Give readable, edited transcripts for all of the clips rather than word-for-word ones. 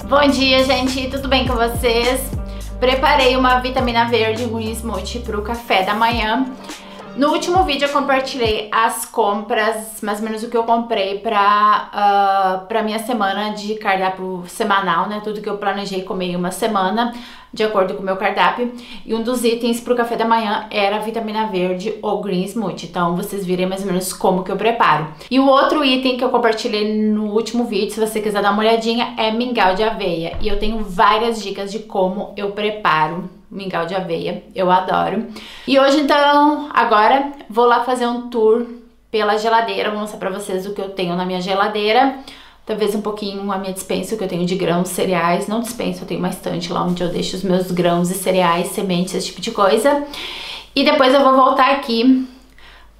Bom dia, gente, tudo bem com vocês? Preparei uma vitamina verde Green Smoothie para o café da manhã. No último vídeo eu compartilhei as compras, mais ou menos o que eu comprei para minha semana de cardápio semanal, né? Tudo que eu planejei comer em uma semana, de acordo com o meu cardápio. E um dos itens para o café da manhã era a vitamina verde ou Green Smoothie. Então vocês virem mais ou menos como que eu preparo. E o outro item que eu compartilhei no último vídeo, se você quiser dar uma olhadinha, é mingau de aveia. E eu tenho várias dicas de como eu preparo mingau de aveia, eu adoro. E hoje então, agora, vou lá fazer um tour pela geladeira, vou mostrar pra vocês o que eu tenho na minha geladeira. Talvez um pouquinho a minha despensa, o que eu tenho de grãos, cereais. Não despensa, eu tenho uma estante lá onde eu deixo os meus grãos e cereais, sementes, esse tipo de coisa. E depois eu vou voltar aqui,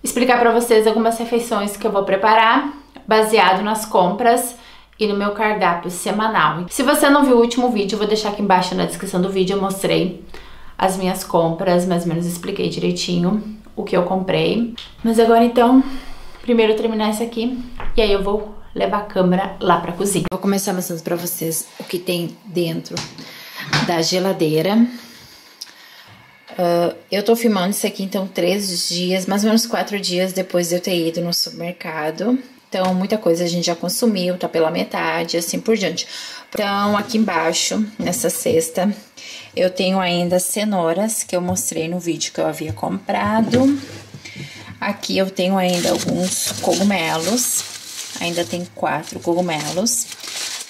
explicar pra vocês algumas refeições que eu vou preparar, baseado nas compras e no meu cardápio semanal. Se você não viu o último vídeo, eu vou deixar aqui embaixo na descrição do vídeo, eu mostrei as minhas compras, mais ou menos expliquei direitinho o que eu comprei. Mas agora então, primeiro eu terminar isso aqui e aí eu vou levar a câmera lá pra cozinha. Vou começar mostrando pra vocês o que tem dentro da geladeira. Eu tô filmando isso aqui então 3 dias, mais ou menos 4 dias depois de eu ter ido no supermercado. Então, muita coisa a gente já consumiu, tá pela metade, assim por diante. Então, aqui embaixo, nessa cesta, eu tenho ainda cenouras, que eu mostrei no vídeo que eu havia comprado. Aqui eu tenho ainda alguns cogumelos, ainda tem 4 cogumelos.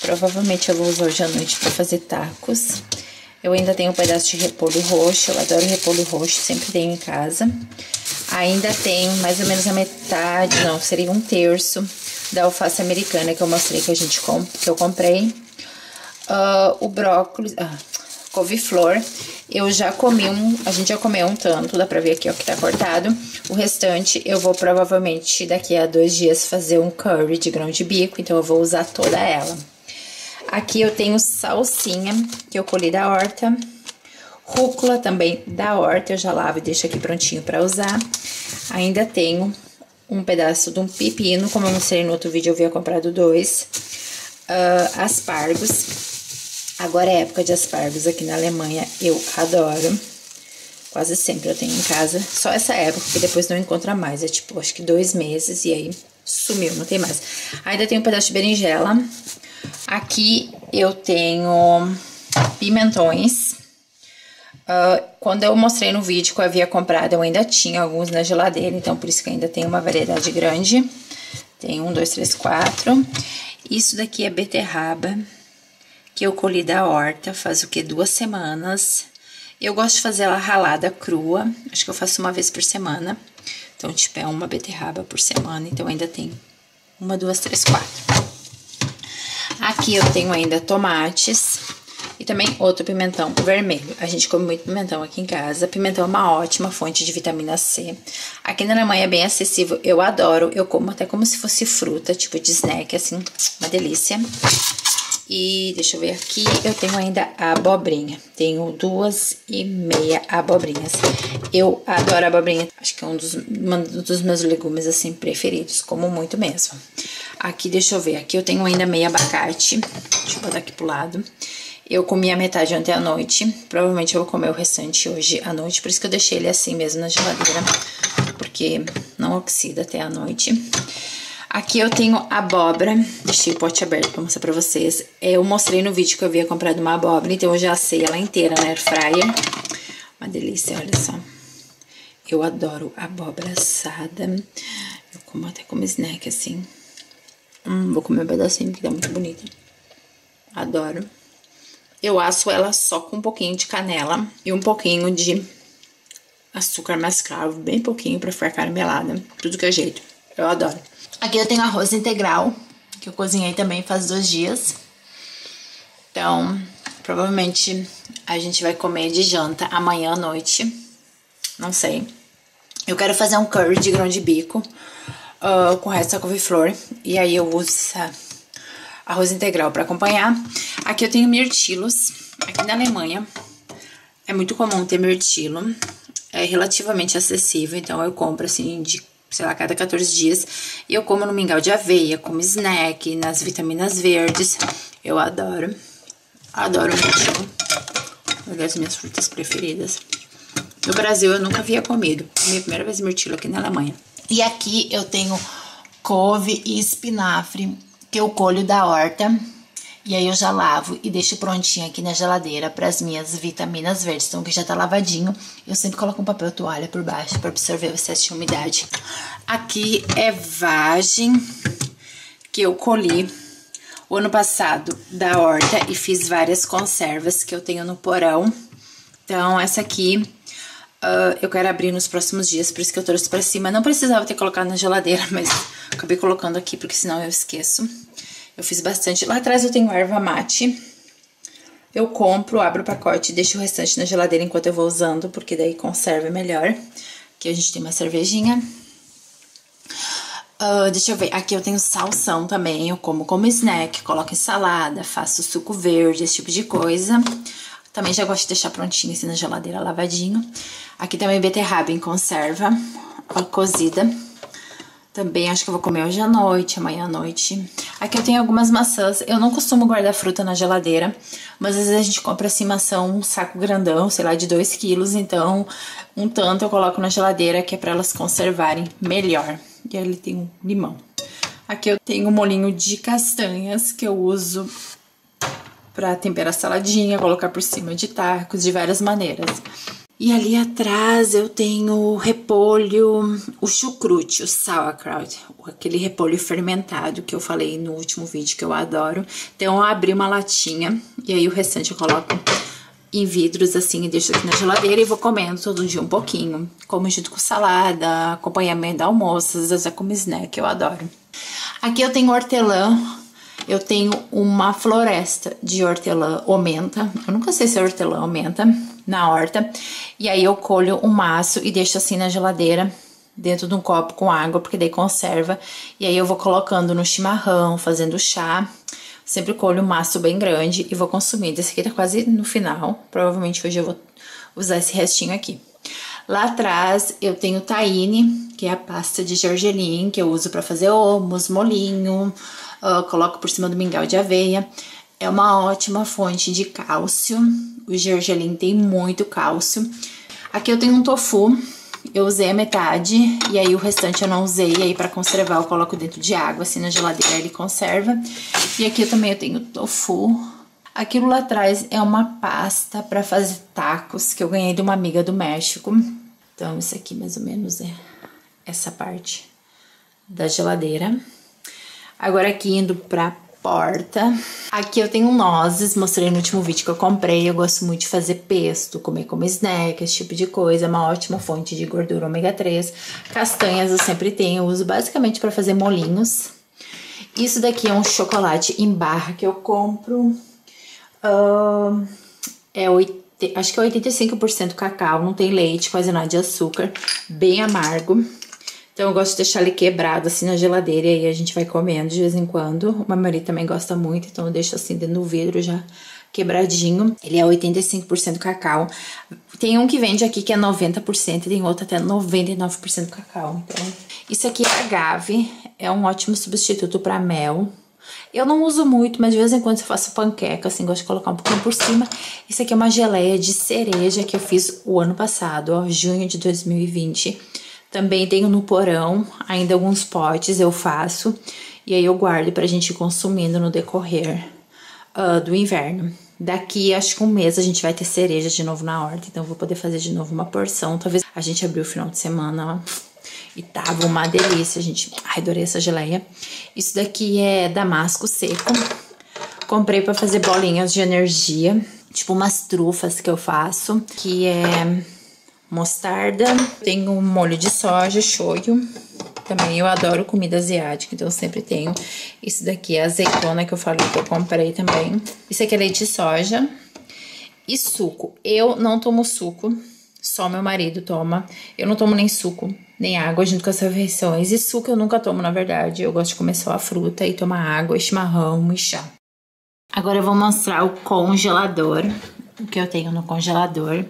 Provavelmente eu vou usar hoje à noite pra fazer tacos. Eu ainda tenho um pedaço de repolho roxo, eu adoro repolho roxo, sempre tenho em casa. Ainda tenho mais ou menos a metade, não, seria 1/3 da alface americana que eu mostrei que eu comprei. O brócolis, couve-flor, eu já comi a gente já comeu um tanto, dá pra ver aqui ó que tá cortado. O restante eu vou provavelmente daqui a 2 dias fazer um curry de grão de bico, então eu vou usar toda ela. Aqui eu tenho salsinha que eu colhi da horta. Rúcula também da horta, eu já lavo e deixo aqui prontinho pra usar. Ainda tenho um pedaço de um pepino, como eu mostrei no outro vídeo, eu havia comprado 2. Aspargos. Agora é época de aspargos aqui na Alemanha, eu adoro. Quase sempre eu tenho em casa. Só essa época, porque depois não encontra mais. É tipo, acho que 2 meses e aí sumiu, não tem mais. Ainda tenho um pedaço de berinjela. Aqui eu tenho pimentões. Quando eu mostrei no vídeo que eu havia comprado, eu ainda tinha alguns na geladeira, então por isso que ainda tem uma variedade grande. Tem 1, 2, 3, 4. Isso daqui é beterraba, que eu colhi da horta, faz o que? 2 semanas. Eu gosto de fazer ela ralada crua, acho que eu faço uma vez por semana. Então, tipo, é uma beterraba por semana, então ainda tem 1, 2, 3, 4. Aqui eu tenho ainda tomates. E também outro pimentão vermelho. A gente come muito pimentão aqui em casa. Pimentão é uma ótima fonte de vitamina C. Aqui na Alemanha é bem acessível. Eu adoro. Eu como até como se fosse fruta, tipo de snack, assim. Uma delícia. E deixa eu ver aqui. Eu tenho ainda a abobrinha. Tenho 2,5 abobrinhas. Eu adoro abobrinha. Acho que é um dos meus legumes, assim, preferidos. Como muito mesmo. Aqui, deixa eu ver. Aqui eu tenho ainda meio abacate. Deixa eu botar aqui pro lado. Eu comi a metade ontem à noite, provavelmente eu vou comer o restante hoje à noite, por isso que eu deixei ele assim mesmo na geladeira, porque não oxida até à noite. Aqui eu tenho abóbora, deixei o pote aberto pra mostrar pra vocês. Eu mostrei no vídeo que eu havia comprado uma abóbora, então eu já assei ela inteira na air fryer. Uma delícia, olha só. Eu adoro abóbora assada, eu como até como snack assim. Vou comer um pedacinho porque tá muito bonita. Adoro. Eu asso ela só com um pouquinho de canela e um pouquinho de açúcar mascavo, bem pouquinho pra ficar caramelada, tudo que é jeito. Eu adoro. Aqui eu tenho arroz integral, que eu cozinhei também faz 2 dias. Então, provavelmente a gente vai comer de janta amanhã à noite. Não sei. Eu quero fazer um curry de grão de bico com o resto da couve-flor. E aí eu uso arroz integral pra acompanhar. Aqui eu tenho mirtilos. Aqui na Alemanha é muito comum ter mirtilo. É relativamente acessível, então eu compro assim de, sei lá, cada 14 dias. E eu como no mingau de aveia, como snack, nas vitaminas verdes. Eu adoro. Adoro mirtilo. Uma das minhas frutas preferidas. No Brasil eu nunca havia comido. Minha primeira vez mirtilo aqui na Alemanha. E aqui eu tenho couve e espinafre, que eu colho da horta. E aí eu já lavo e deixo prontinho aqui na geladeira para as minhas vitaminas verdes. Então, que já tá lavadinho, eu sempre coloco um papel toalha por baixo para absorver o excesso de umidade. Aqui é vagem que eu colhi o ano passado da horta e fiz várias conservas que eu tenho no porão. Então, essa aqui eu quero abrir nos próximos dias, por isso que eu trouxe pra cima. Não precisava ter colocado na geladeira, mas acabei colocando aqui porque senão eu esqueço. Eu fiz bastante. Lá atrás eu tenho erva mate. Eu compro, abro o pacote e deixo o restante na geladeira enquanto eu vou usando, porque daí conserva melhor. Aqui a gente tem uma cervejinha. Deixa eu ver, aqui eu tenho salsão também, eu como snack, coloco em salada, faço suco verde, esse tipo de coisa. Também já gosto de deixar prontinho assim na geladeira, lavadinho. Aqui também beterraba em conserva, cozida. Também acho que eu vou comer hoje à noite, amanhã à noite. Aqui eu tenho algumas maçãs. Eu não costumo guardar fruta na geladeira, mas às vezes a gente compra assim maçã, um saco grandão, sei lá, de 2 quilos. Então, um tanto eu coloco na geladeira, que é pra elas conservarem melhor. E ali tem um limão. Aqui eu tenho um molinho de castanhas que eu uso pra temperar saladinha, colocar por cima de tacos, de várias maneiras. E ali atrás eu tenho o repolho, o chucrute, o sauerkraut, aquele repolho fermentado que eu falei no último vídeo que eu adoro. Então eu abri uma latinha e aí o restante eu coloco em vidros assim e deixo aqui na geladeira e vou comendo todo dia um pouquinho. Como junto com salada, acompanhamento do almoço, às vezes é como snack, eu adoro. Aqui eu tenho hortelã. Eu tenho uma floresta de hortelã ou menta. Eu nunca sei se é hortelã ou menta na horta. E aí eu colho um maço e deixo assim na geladeira, dentro de um copo com água, porque daí conserva. E aí eu vou colocando no chimarrão, fazendo chá. Sempre colho um maço bem grande e vou consumindo. Esse aqui tá quase no final. Provavelmente hoje eu vou usar esse restinho aqui. Lá atrás eu tenho tahine, que é a pasta de gergelim, que eu uso pra fazer hummus, molinho. Coloco por cima do mingau de aveia. É uma ótima fonte de cálcio. O gergelim tem muito cálcio. Aqui eu tenho um tofu. Eu usei a metade e aí o restante eu não usei. E aí pra conservar eu coloco dentro de água, assim na geladeira ele conserva. E aqui eu tenho tofu. Aquilo lá atrás é uma pasta pra fazer tacos que eu ganhei de uma amiga do México. Então isso aqui mais ou menos é essa parte da geladeira. Agora aqui indo pra porta. Aqui eu tenho nozes, mostrei no último vídeo que eu comprei. Eu gosto muito de fazer pesto, comer como snack, esse tipo de coisa. É uma ótima fonte de gordura ômega 3. Castanhas eu sempre tenho, eu uso basicamente pra fazer molinhos. Isso daqui é um chocolate em barra que eu compro. Acho que é 85% cacau, não tem leite, quase nada de açúcar. Bem amargo. Então eu gosto de deixar ele quebrado assim na geladeira e aí a gente vai comendo de vez em quando. O meu marido também gosta muito, então eu deixo assim dentro do vidro já quebradinho. Ele é 85% cacau. Tem um que vende aqui que é 90% e tem outro até 99% cacau. Então, isso aqui é agave, é um ótimo substituto para mel. Eu não uso muito, mas de vez em quando eu faço panqueca, assim, gosto de colocar um pouquinho por cima. Isso aqui é uma geleia de cereja que eu fiz o ano passado, ó, junho de 2020. Também tenho no porão, ainda alguns potes eu faço. E aí eu guardo pra gente ir consumindo no decorrer do inverno. Daqui, acho que um mês, a gente vai ter cereja de novo na horta. Então eu vou poder fazer de novo uma porção. Talvez a gente abriu o final de semana, ó. E tava uma delícia, gente. Ai, adorei essa geleia. Isso daqui é damasco seco. Comprei pra fazer bolinhas de energia. Tipo umas trufas que eu faço. Que é mostarda. Tenho molho de soja, shoyu. Também eu adoro comida asiática, então eu sempre tenho. Isso daqui é azeitona que eu falei que eu comprei também. Isso aqui é leite de soja. E suco. Eu não tomo suco, só meu marido toma. Eu não tomo nem suco, nem água junto com as refeições. E suco eu nunca tomo, na verdade. Eu gosto de comer só a fruta e tomar água, chimarrão e chá. Agora eu vou mostrar o congelador, o que eu tenho no congelador.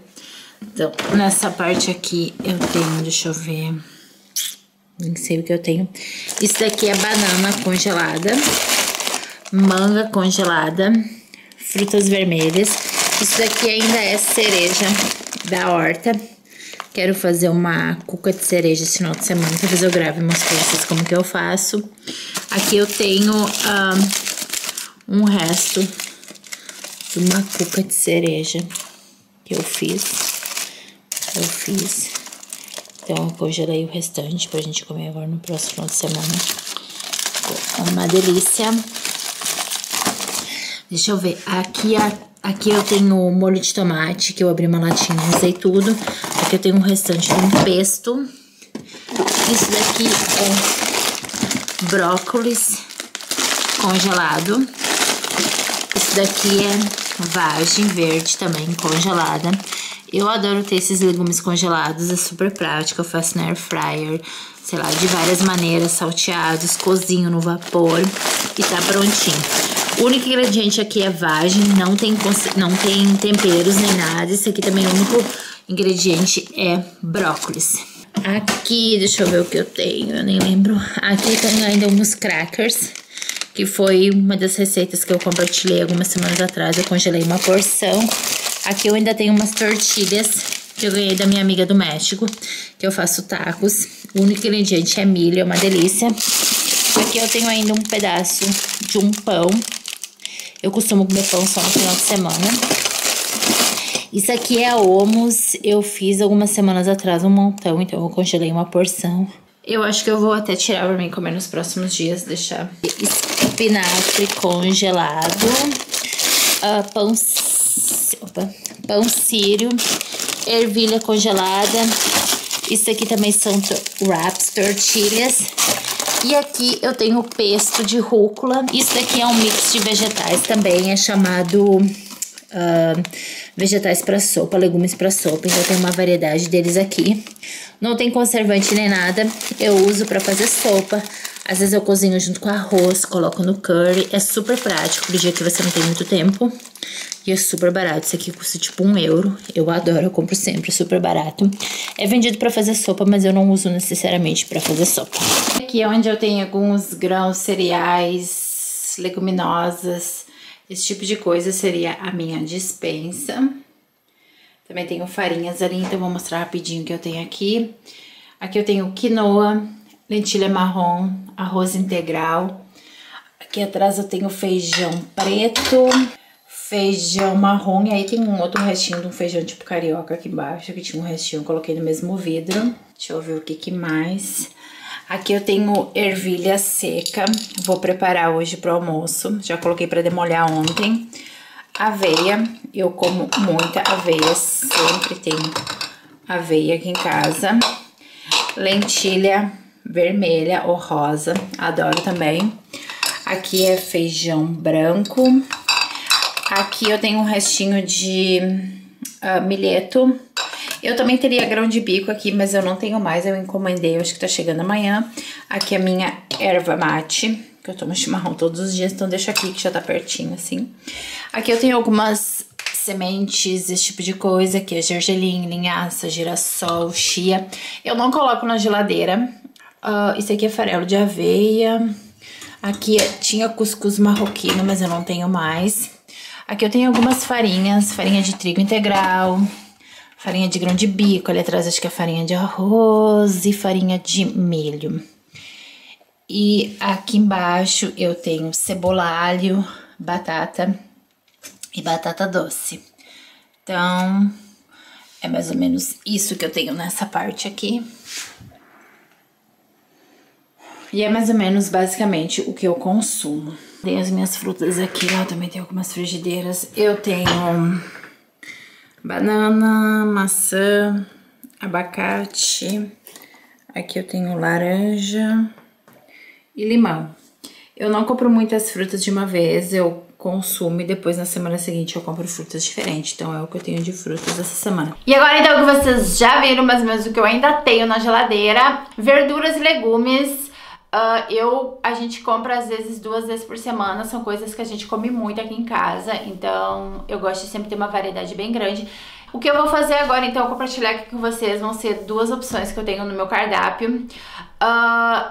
Então, nessa parte aqui eu tenho, deixa eu ver, nem sei o que eu tenho. Isso daqui é banana congelada, manga congelada, frutas vermelhas. Isso daqui ainda é cereja da horta. Quero fazer uma cuca de cereja esse final de semana. Talvez eu grave e mostro pra vocês como que eu faço. Aqui eu tenho um resto de uma cuca de cereja que eu fiz. Então eu congelei o restante pra gente comer agora no próximo final de semana. Uma delícia. Deixa eu ver. Aqui eu tenho molho de tomate, que eu abri uma latinha e usei tudo. Aqui eu tenho um restante de um pesto. Isso daqui é brócolis congelado. Isso daqui é vagem verde também congelada. Eu adoro ter esses legumes congelados, é super prático. Eu faço na air fryer, sei lá, de várias maneiras, salteados, cozinho no vapor e tá prontinho. O único ingrediente aqui é vagem, não tem temperos nem nada. Esse aqui também, o único ingrediente é brócolis. Aqui, deixa eu ver o que eu tenho, eu nem lembro. Aqui tem ainda uns crackers, que foi uma das receitas que eu compartilhei algumas semanas atrás. Eu congelei uma porção. Aqui eu ainda tenho umas tortilhas que eu ganhei da minha amiga do México, que eu faço tacos. O único ingrediente é milho, é uma delícia. Aqui eu tenho ainda um pedaço de um pão. Eu costumo comer pão só no final de semana. Isso aqui é hummus. Eu fiz algumas semanas atrás um montão, então eu congelei uma porção. Eu acho que eu vou até tirar pra mim comer nos próximos dias, deixar espinafre congelado. Pão sírio, ervilha congelada. Isso aqui também são wraps, tortilhas. E aqui eu tenho pesto de rúcula. Isso daqui é um mix de vegetais também, é chamado vegetais para sopa, legumes para sopa. Então tem uma variedade deles aqui. Não tem conservante nem nada. Eu uso para fazer sopa. Às vezes eu cozinho junto com arroz, coloco no curry. É super prático pro dia que você não tem muito tempo. E é super barato. Isso aqui custa tipo €1. Eu adoro, eu compro sempre, é super barato. É vendido pra fazer sopa, mas eu não uso necessariamente pra fazer sopa. Aqui é onde eu tenho alguns grãos, cereais, leguminosas. Esse tipo de coisa seria a minha despensa. Também tenho farinhas ali, então vou mostrar rapidinho o que eu tenho aqui. Aqui eu tenho quinoa, lentilha marrom, arroz integral. Aqui atrás eu tenho feijão preto, feijão marrom, e aí tem um outro restinho de um feijão tipo carioca aqui embaixo, que tinha um restinho, eu coloquei no mesmo vidro. Deixa eu ver o que mais. Aqui eu tenho ervilha seca, vou preparar hoje pro almoço, já coloquei pra demolhar ontem. Aveia, eu como muita aveia, sempre tenho aveia aqui em casa. Lentilha vermelha ou rosa, adoro também. Aqui é feijão branco. Aqui eu tenho um restinho de milheto. Eu também teria grão de bico aqui, mas eu não tenho mais, eu encomendei, eu acho que tá chegando amanhã. Aqui é a minha erva mate, que eu tomo chimarrão todos os dias, então deixa aqui que já tá pertinho, assim. Aqui eu tenho algumas sementes, esse tipo de coisa, que é gergelim, linhaça, girassol, chia. Eu não coloco na geladeira. Isso aqui é farelo de aveia. Aqui tinha cuscuz marroquino, mas eu não tenho mais. Aqui eu tenho algumas farinhas, farinha de trigo integral, farinha de grão de bico, ali atrás acho que é farinha de arroz e farinha de milho. E aqui embaixo eu tenho cebola, alho, batata e batata doce. Então, é mais ou menos isso que eu tenho nessa parte aqui. E é mais ou menos, basicamente, o que eu consumo. Tem as minhas frutas aqui, ó, também tem algumas frigideiras. Eu tenho banana, maçã, abacate, Aqui eu tenho laranja e limão. Eu não compro muitas frutas de uma vez, eu consumo e depois na semana seguinte eu compro frutas diferentes. Então é o que eu tenho de frutas essa semana. E agora então que vocês já viram mais ou menos o que eu ainda tenho na geladeira, verduras e legumes. A gente compra às vezes 2 vezes por semana, são coisas que a gente come muito aqui em casa, então eu gosto de sempre ter uma variedade bem grande. O que eu vou fazer agora, então, compartilhar aqui com vocês, vão ser 2 opções que eu tenho no meu cardápio.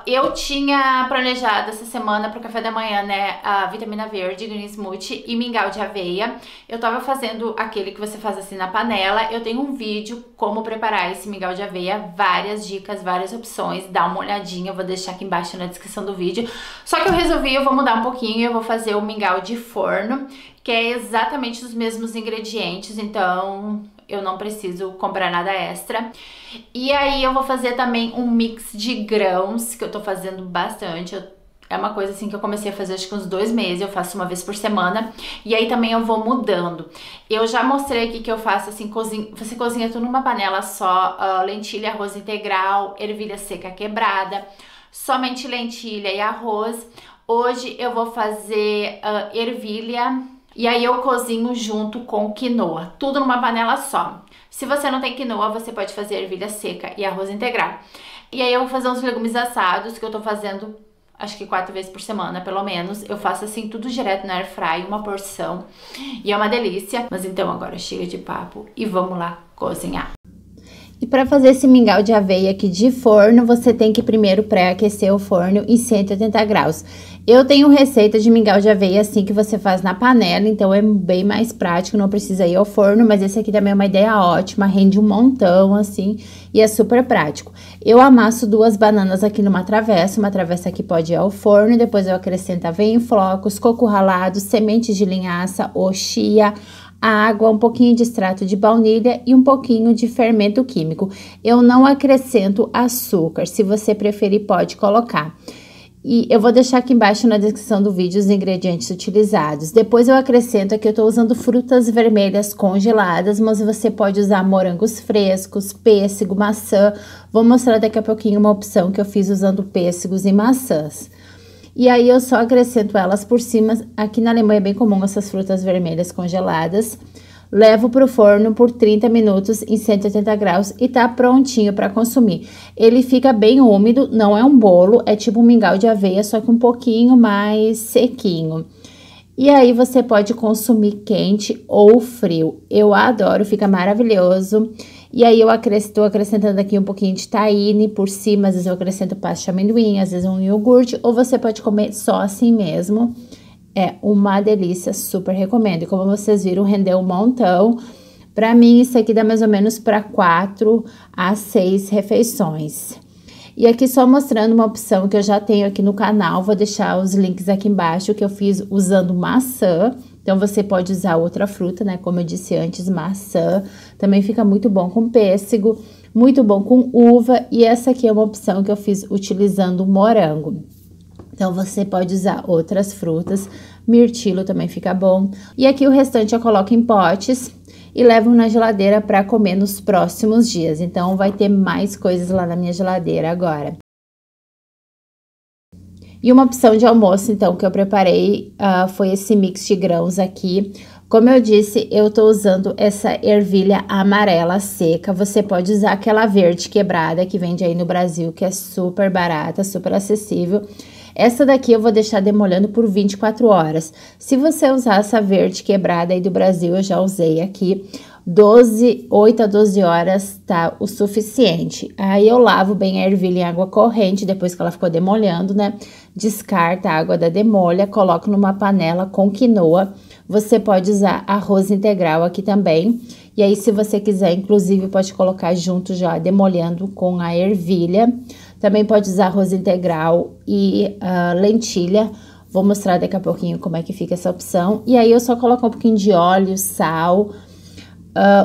Eu tinha planejado essa semana pro café da manhã, né, a vitamina verde, green smoothie e mingau de aveia. Eu tava fazendo aquele que você faz assim na panela. Eu tenho um vídeo como preparar esse mingau de aveia, várias dicas, várias opções, dá uma olhadinha, eu vou deixar aqui embaixo na descrição do vídeo. Só que eu vou mudar um pouquinho, eu vou fazer o mingau de forno, que é exatamente os mesmos ingredientes, então eu não preciso comprar nada extra. E aí eu vou fazer também um mix de grãos, que eu tô fazendo bastante. É uma coisa assim que eu comecei a fazer acho que uns 2 meses, eu faço uma vez por semana. E aí também eu vou mudando. Eu já mostrei aqui que eu faço assim, você cozinha tudo numa panela só, lentilha, arroz integral, ervilha seca quebrada, somente lentilha e arroz. Hoje eu vou fazer ervilha. E aí eu cozinho junto com quinoa, tudo numa panela só. Se você não tem quinoa, você pode fazer ervilha seca e arroz integral. E aí eu vou fazer uns legumes assados, que eu tô fazendo acho que 4 vezes por semana, pelo menos. Eu faço assim tudo direto na air fry, uma porção. E é uma delícia. Mas então agora chega de papo e vamos lá cozinhar. E para fazer esse mingau de aveia aqui de forno, você tem que primeiro pré-aquecer o forno em 180 graus. Eu tenho receita de mingau de aveia assim que você faz na panela, então é bem mais prático, não precisa ir ao forno, mas esse aqui também é uma ideia ótima, rende um montão assim e é super prático. Eu amasso 2 bananas aqui uma travessa que pode ir ao forno, depois eu acrescento aveia em flocos, coco ralado, sementes de linhaça ou chia, água, um pouquinho de extrato de baunilha e um pouquinho de fermento químico. Eu não acrescento açúcar, se você preferir pode colocar. E eu vou deixar aqui embaixo na descrição do vídeo os ingredientes utilizados. Depois eu acrescento aqui, eu tô usando frutas vermelhas congeladas, mas você pode usar morangos frescos, pêssego, maçã. Vou mostrar daqui a pouquinho uma opção que eu fiz usando pêssegos e maçãs. E aí eu só acrescento elas por cima. Aqui na Alemanha é bem comum essas frutas vermelhas congeladas. Levo pro forno por 30 minutos em 180 graus e tá prontinho para consumir. Ele fica bem úmido, não é um bolo, é tipo um mingau de aveia, só que um pouquinho mais sequinho. E aí você pode consumir quente ou frio. Eu adoro, fica maravilhoso. E aí eu estou acrescentando aqui um pouquinho de tahine por cima, às vezes eu acrescento pasta de amendoim, às vezes um iogurte, ou você pode comer só assim mesmo. É uma delícia, super recomendo. E como vocês viram, rendeu um montão. Pra mim, isso aqui dá mais ou menos para 4 a 6 refeições. E aqui só mostrando uma opção que eu já tenho aqui no canal, vou deixar os links aqui embaixo, que eu fiz usando maçã. Então, você pode usar outra fruta, né? Como eu disse antes, maçã. Também fica muito bom com pêssego, muito bom com uva. E essa aqui é uma opção que eu fiz utilizando morango. Então, você pode usar outras frutas, mirtilo também fica bom. E aqui o restante eu coloco em potes e levo na geladeira para comer nos próximos dias. Então, vai ter mais coisas lá na minha geladeira agora. E uma opção de almoço, então, que eu preparei foi esse mix de grãos aqui. Como eu disse, eu tô usando essa ervilha amarela seca. Você pode usar aquela verde quebrada que vende aí no Brasil, que é super barata, super acessível. Essa daqui eu vou deixar demolhando por 24 horas. Se você usar essa verde quebrada aí do Brasil, eu já usei aqui, 8 a 12 horas tá o suficiente. Aí eu lavo bem a ervilha em água corrente, depois que ela ficou demolhando, né? Descarta a água da demolha, coloco numa panela com quinoa. Você pode usar arroz integral aqui também. E aí, se você quiser, inclusive, pode colocar junto já demolhando com a ervilha. Também pode usar arroz integral e lentilha. Vou mostrar daqui a pouquinho como é que fica essa opção. E aí, eu só coloco um pouquinho de óleo, sal,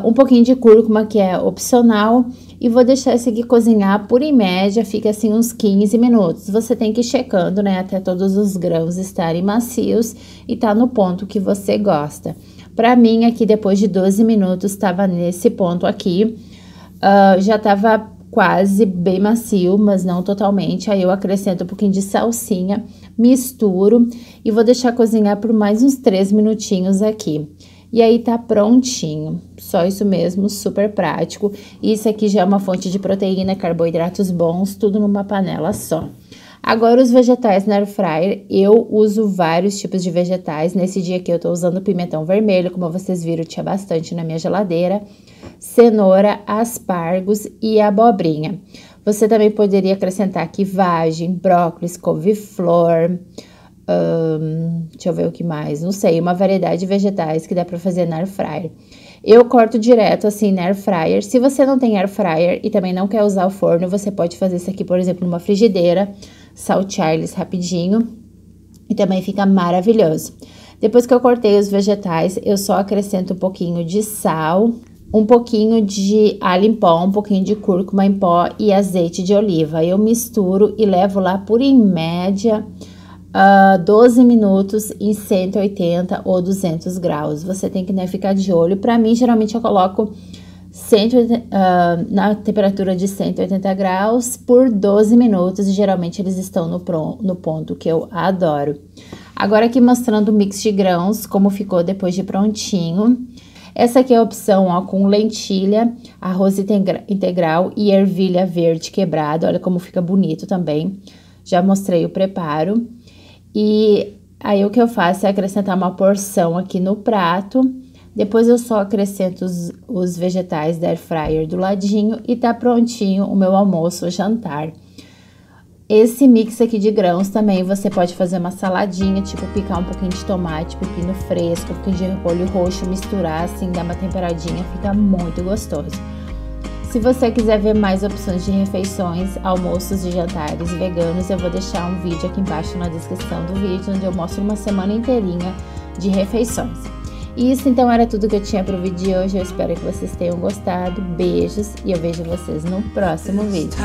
um pouquinho de cúrcuma, que é opcional. E vou deixar esse aqui cozinhar por, em média, fica assim uns 15 minutos. Você tem que ir checando, né, até todos os grãos estarem macios e tá no ponto que você gosta. Pra mim, aqui, depois de 12 minutos, tava nesse ponto aqui. Já tava quase bem macio, mas não totalmente. Aí eu acrescento um pouquinho de salsinha, misturo e vou deixar cozinhar por mais uns 3 minutinhos aqui. E aí tá prontinho, só isso mesmo, super prático. Isso aqui já é uma fonte de proteína, carboidratos bons, tudo numa panela só. Agora os vegetais na air fryer, eu uso vários tipos de vegetais. Nesse dia aqui eu tô usando pimentão vermelho, como vocês viram, tinha bastante na minha geladeira. Cenoura, aspargos e abobrinha. Você também poderia acrescentar aqui vagem, brócolis, couve-flor, deixa eu ver o que mais, não sei, uma variedade de vegetais que dá pra fazer na air fryer. Eu corto direto assim na air fryer. Se você não tem air fryer e também não quer usar o forno, você pode fazer isso aqui, por exemplo, numa frigideira, saltear eles rapidinho e também fica maravilhoso. Depois que eu cortei os vegetais, eu só acrescento um pouquinho de sal, um pouquinho de alho em pó, um pouquinho de cúrcuma em pó e azeite de oliva. Eu misturo e levo lá por em média 12 minutos em 180 ou 200 graus. Você tem que, né, ficar de olho. Pra mim, geralmente eu coloco na temperatura de 180 graus por 12 minutos e geralmente eles estão no ponto que eu adoro. Agora aqui mostrando o mix de grãos, como ficou depois de prontinho. Essa aqui é a opção, ó, com lentilha, arroz integral e ervilha verde quebrada. Olha como fica bonito também. Já mostrei o preparo. E aí o que eu faço é acrescentar uma porção aqui no prato. Depois eu só acrescento os vegetais da air fryer do ladinho e tá prontinho o meu almoço ou jantar. Esse mix aqui de grãos também você pode fazer uma saladinha, tipo picar um pouquinho de tomate, pepino fresco, um pouquinho de repolho roxo, misturar assim, dar uma temperadinha, fica muito gostoso. Se você quiser ver mais opções de refeições, almoços e jantares veganos, eu vou deixar um vídeo aqui embaixo na descrição do vídeo, onde eu mostro uma semana inteirinha de refeições. E isso então era tudo que eu tinha para o vídeo de hoje, eu espero que vocês tenham gostado, beijos e eu vejo vocês no próximo vídeo.